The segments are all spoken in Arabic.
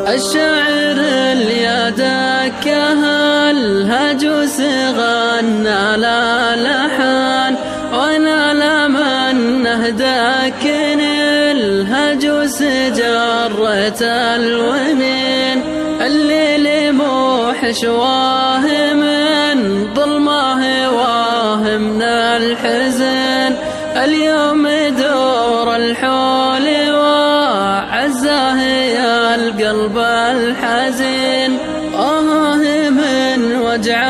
الشاعر اللي دكها الهجوس غنى لا لحن، وانا لمنه دكن الهجوس جرت الونين. الليل موحش واهم من ظلمه واهم الحزن، اليوم دور الحول وعزاه يا القلب الحزين. من وجع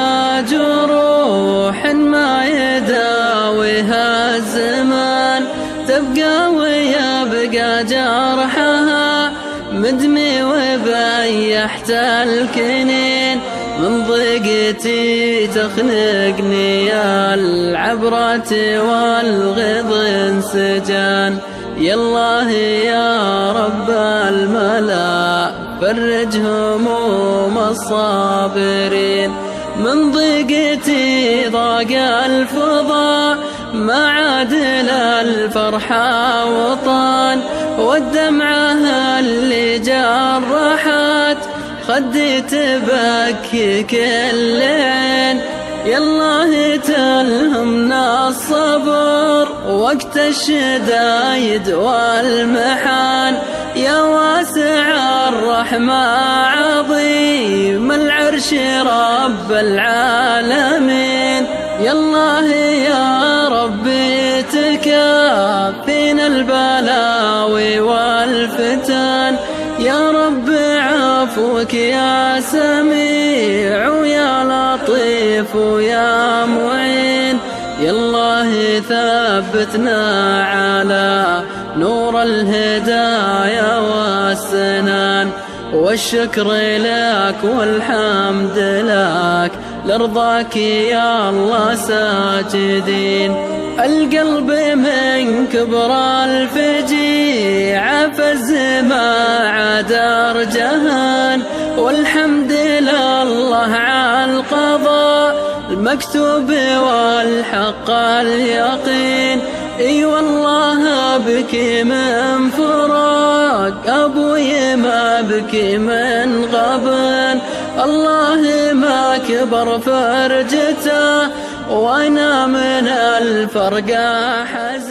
جروح ما يداويها الزمان، تبقى ويبقى جرحها مدمي وبيحت الكنين. من ضيقتي تخنقني العبرة والغض انسجان، يالله يا رب الملا فرج هموم الصابرين. من ضيقتي ضاق الفضاء ما عادل الفرحة وطان، والدمعة اللي جرحت خدي تبكي كل عين. يالله تلهمنا الصبر وقت الشدايد والمحان، يا واسع الرحمة عظيم العرش رب العالمين. يالله يا ربي تكفينا البلاوي والفتن، يا رب عفوك يا سميع ويا لطيف ويا معين. يالله ثبتنا على نور الهدايا والسنان، والشكر لك والحمد لك لرضاك يا الله ساجدين. القلب من كبر الفجيعة فز ما عاد ارجهان، والحمد لله على القضاء المكتوب والحق اليقين. اي والله بكي من فراق ابوي ما بكي من غبن، الله ما كبر فرجته وانا من الفرقة حزين.